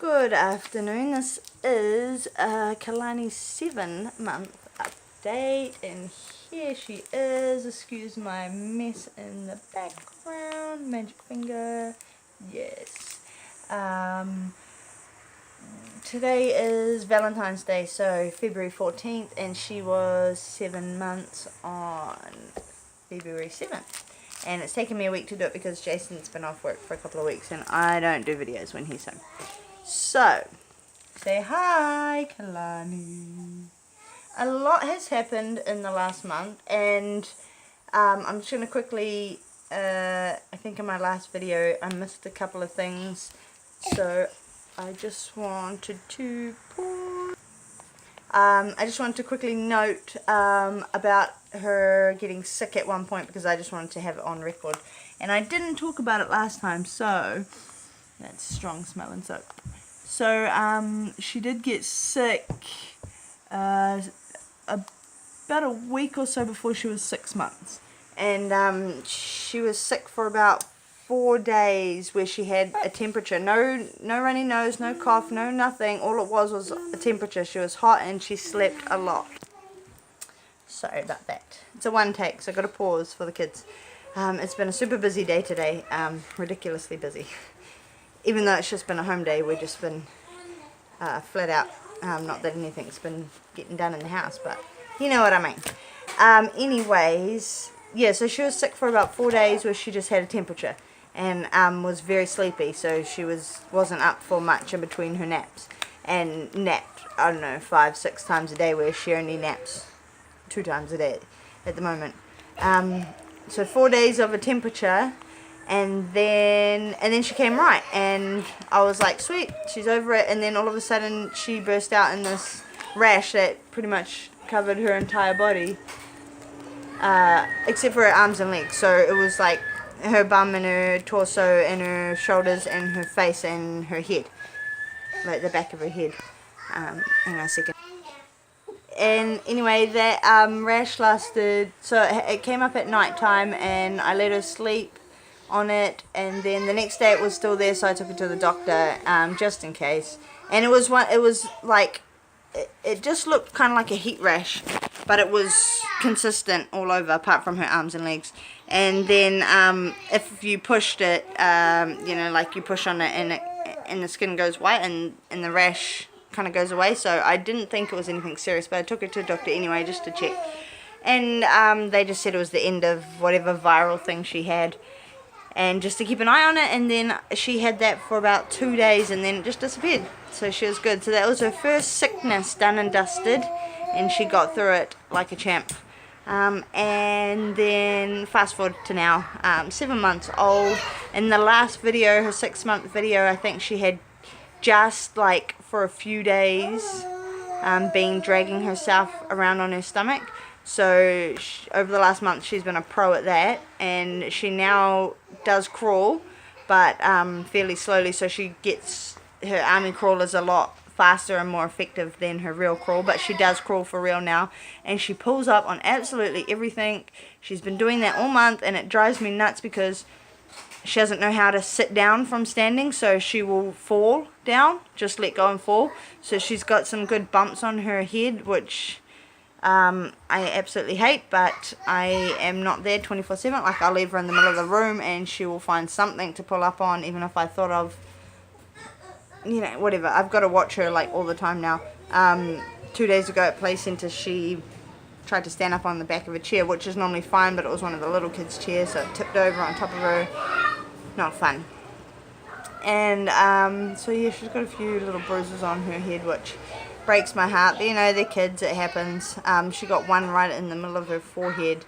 Good afternoon. This is Kalani's 7-month update, and here she is. Excuse my mess in the background. Magic finger. Yes. Today is Valentine's Day, so February 14th, and she was 7 months on February 7th. And it's taken me a week to do it because Jason's been off work for a couple of weeks and I don't do videos when he's home. So, say hi, Kalani. A lot has happened in the last month, and I'm just going to quickly, I think in my last video I missed a couple of things, so I just wanted to pause. I just wanted to quickly note about her getting sick at one point because I just wanted to have it on record. And I didn't talk about it last time, so that's strong smelling soap. So she did get sick about a week or so before she was 6 months. And she was sick for about 4 days where she had a temperature. No runny nose, no cough, no nothing. All it was a temperature. She was hot and she slept a lot. Sorry about that. It's a one take, so I've got to pause for the kids. It's been a super busy day today. Ridiculously busy. Even though it's just been a home day, we've just been flat out. Not that anything's been getting done in the house, but you know what I mean. Anyways, yeah, so she was sick for about 4 days where she just had a temperature. And was very sleepy, so she wasn't up for much in between her naps, and napped, I don't know, 5-6 times a day, where she only naps 2 times a day at the moment. So 4 days of a temperature, and then she came right, and I was like, sweet, she's over it. And then all of a sudden she burst out in this rash that pretty much covered her entire body, except for her arms and legs. So it was like her bum and her torso and her shoulders and her face and her head, like the back of her head. Hang on a second. And anyway, that rash lasted, so it came up at night time, and I let her sleep on it, and then the next day it was still there, so I took her to the doctor just in case. And it was like it just looked kind of like a heat rash, but it was consistent all over apart from her arms and legs. And then if you pushed it, you know, like you push on it and the skin goes white, and the rash kind of goes away. So I didn't think it was anything serious, but I took her to the doctor anyway just to check. And they just said it was the end of whatever viral thing she had, and just to keep an eye on it. And then she had that for about 2 days, and then it just disappeared. So she was good. So that was her first sickness done and dusted, and she got through it like a champ. And then fast forward to now, 7 months old. In the last video, her 6-month video, I think she had just like for a few days been dragging herself around on her stomach. So over the last month she's been a pro at that, and she now does crawl, but fairly slowly. So she gets, her army crawl is a lot faster and more effective than her real crawl, but she does crawl for real now, and she pulls up on absolutely everything. She's been doing that all month, and it drives me nuts because she doesn't know how to sit down from standing, so she will fall down, just let go and fall. So she's got some good bumps on her head, which I absolutely hate, but I am not there 24/7. Like, I'll leave her in the middle of the room and she will find something to pull up on, even if I thought of, you know, whatever. I've got to watch her like all the time now. 2 days ago at play centre, she tried to stand up on the back of a chair, which is normally fine, but it was one of the little kids' chairs, so it tipped over on top of her. Not fun. And so yeah, she's got a few little bruises on her head, which breaks my heart. But, you know, they're kids, it happens. She got one right in the middle of her forehead,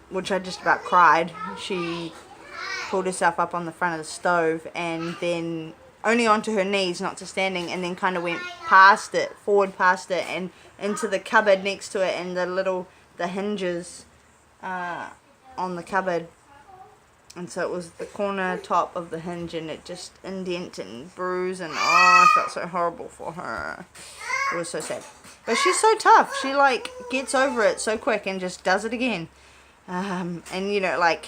which I just about cried. She pulled herself up on the front of the stove, and then only onto her knees, not to standing, and then kind of went past it, forward past it, and into the cupboard next to it, and the hinges on the cupboard. And so it was the corner top of the hinge, and it just indented and bruised, and oh, I felt so horrible for her. It was so sad. But she's so tough. She like gets over it so quick and just does it again. And you know, like,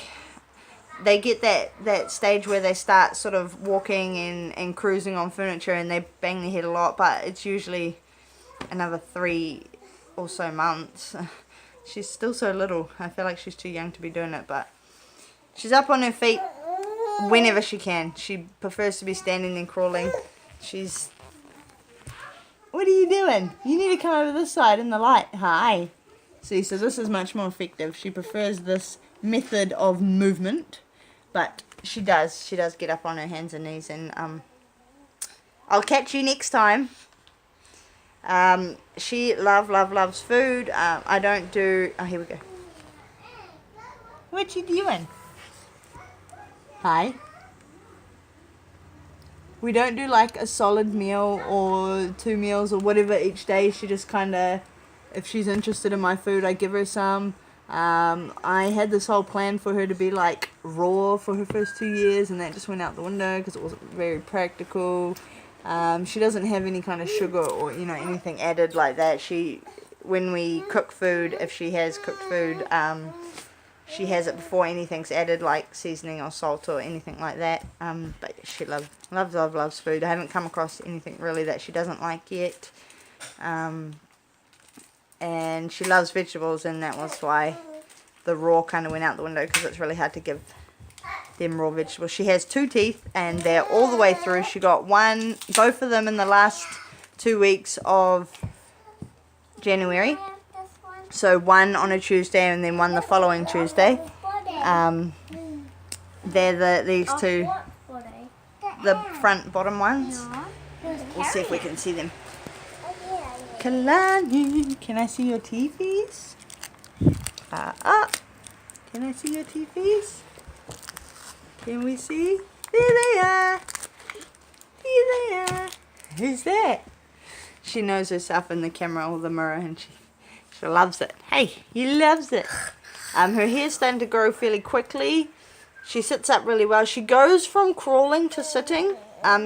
they get that stage where they start sort of walking and cruising on furniture, and they bang their head a lot, but it's usually another 3 or so months. She's still so little. I feel like she's too young to be doing it, but she's up on her feet whenever she can. She prefers to be standing and crawling. She's... What are you doing? You need to come over this side in the light. Hi. See, so this is much more effective. She prefers this method of movement, but she does get up on her hands and knees, and I'll catch you next time. She loves food. I don't do... Oh, here we go. What you doing? Hi. We don't do like a solid meal or 2 meals or whatever each day. She just kind of, if she's interested in my food, I give her some. I had this whole plan for her to be like raw for her first 2 years, and that just went out the window because it wasn't very practical. She doesn't have any kind of sugar or, you know, anything added like that. When we cook food, if she has cooked food, she has it before anything's added, like seasoning or salt or anything like that. But she loves food. I haven't come across anything really that she doesn't like yet. And she loves vegetables, and that was why the raw kind of went out the window, because it's really hard to give them raw vegetables. She has 2 teeth, and they're all the way through. She got both of them in the last 2 weeks of January. So one on a Tuesday and then one the following Tuesday. They're these 2, the front bottom ones. We'll see if we can see them. Kalani, can I see your teethies? Can I see your teethies? Can we see? There they are. Here they are. Who's that? She knows herself in the camera or the mirror, and she loves it. Hey, he loves it. Her hair's starting to grow fairly quickly. She sits up really well. She goes from crawling to sitting.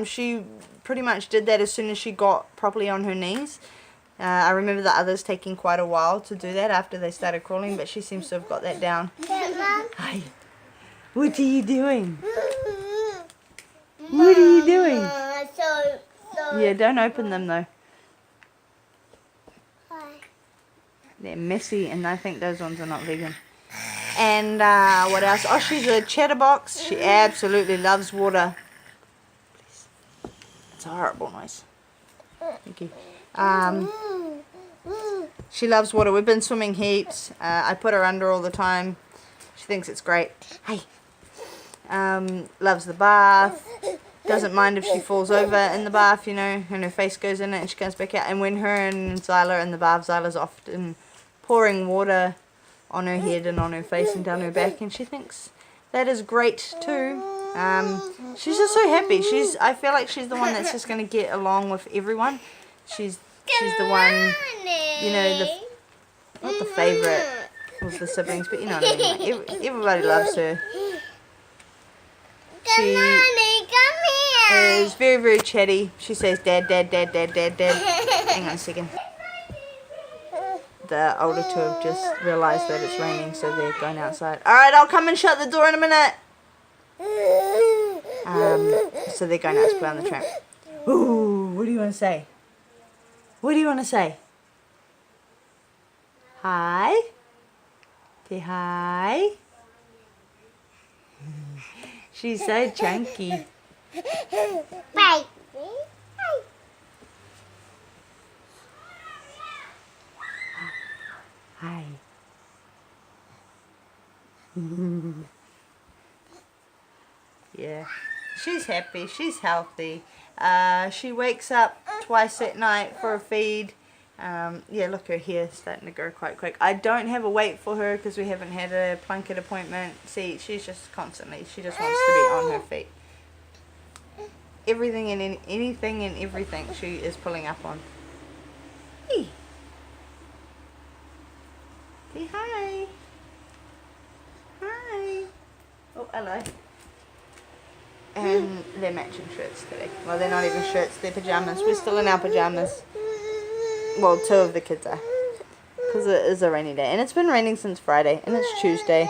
She pretty much did that as soon as she got properly on her knees. I remember the others taking quite a while to do that after they started crawling, but she seems to have got that down. Hi. What are you doing? What are you doing? Yeah, don't open them though. They're messy, and I think those ones are not vegan. And what else? Oh, she's a chatterbox. She absolutely loves water. It's a horrible noise. Thank you. She loves water. We've been swimming heaps. I put her under all the time. She thinks it's great. Hey. Loves the bath. Doesn't mind if she falls over in the bath, you know, and her face goes in it and she comes back out. And when her and Zyla are in the bath, Zyla's often pouring water on her head and on her face and down her back, and she thinks that is great too. She's just so happy. I feel like she's the one that's just going to get along with everyone. She's the one, you know, not the favourite of the siblings, but you know what I mean. Like, everybody loves her. She is very, very chatty. She says, Dad, Dad, Dad, Dad, Dad, Dad. Hang on a second. The older 2 have just realised that it's raining, so they're going outside. Alright, I'll come and shut the door in a minute. So they're going out to play on the tramp. Ooh, what do you want to say? What do you want to say? Hi? Say hi. She's so chunky. Bye. Hi. Yeah. She's happy. She's healthy. She wakes up twice at night for a feed. Yeah, look, her hair's starting to grow quite quick. I don't have a weight for her because we haven't had a Plunkett appointment. See, she's just constantly, she just wants to be on her feet. Everything and anything and everything she is pulling up on. Hey. Say hi. Hi. Oh, hello. And they're matching shirts today. Well, they're not even shirts, they're pajamas. We're still in our pajamas. Well, 2 of the kids are. Because it is a rainy day. And it's been raining since Friday. And it's Tuesday.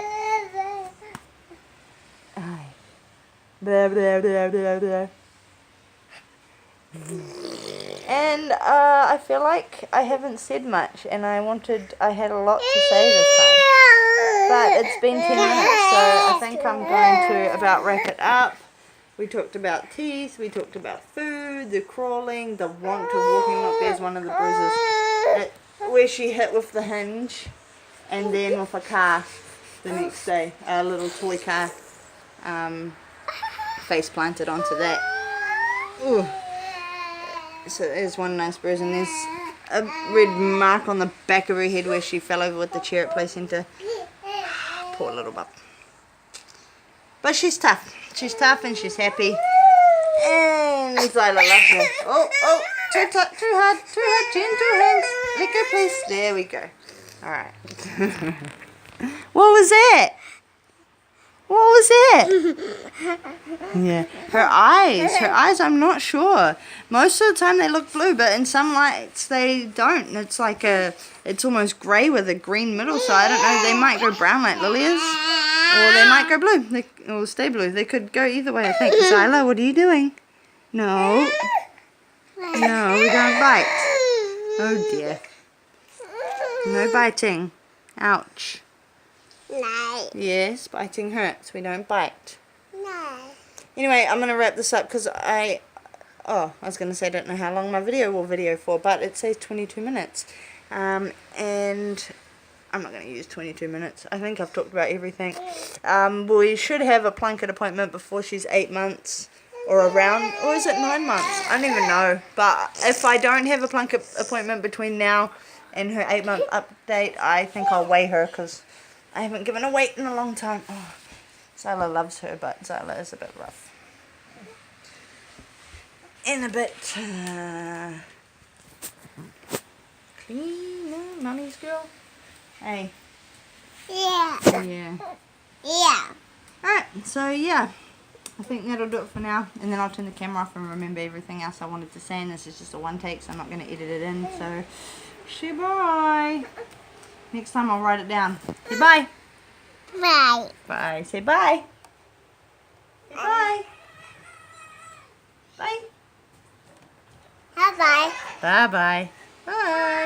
Blah, blah, blah, blah, blah. And I feel like I haven't said much, and I had a lot to say this time. But it's been 10 minutes, so I think I'm going to about wrap it up. We talked about teeth, we talked about food, the crawling, the want of walking. Look, there's one of the bruises where she hit with the hinge, and then with a car the next day, a little toy car, face planted onto that. Ooh. So there's one nice bruise, and there's a red mark on the back of her head where she fell over with the chair at Play Centre. Poor little bub. But she's tough. She's tough and she's happy. And Zyla loves her. Oh, too hard, gentle hands. Let go, please. There we go. Alright. What was that? What was that? Yeah. Her eyes, I'm not sure. Most of the time they look blue, but in some lights they don't. It's like it's almost grey with a green middle, so I don't know. They might go brown like Lilia's, or they might go blue. Or stay blue. They could go either way, I think. Zyla, what are you doing? No. No, we don't bite. Oh dear. No biting. Ouch. No. Yes, biting hurts. We don't bite. No. Anyway, I'm going to wrap this up because I was going to say I don't know how long my video will video for, but it says 22 minutes. And I'm not going to use 22 minutes. I think I've talked about everything. We should have a Plunket appointment before she's 8 months or around, or is it 9 months? I don't even know. But if I don't have a Plunket appointment between now and her 8-month update, I think I'll weigh her because I haven't given a weight in a long time. Oh, Zyla loves her, but Zyla is a bit rough. And a bit clean, no? Mummy's girl. Hey. Yeah. Yeah. Yeah. Alright, so yeah. I think that'll do it for now. And then I'll turn the camera off and remember everything else I wanted to say. And this is just a one take, so I'm not going to edit it in. So, say bye. Next time I'll write it down. Say bye. Bye. Bye. Say bye. Say bye. Bye. Bye-bye. Bye-bye. Bye.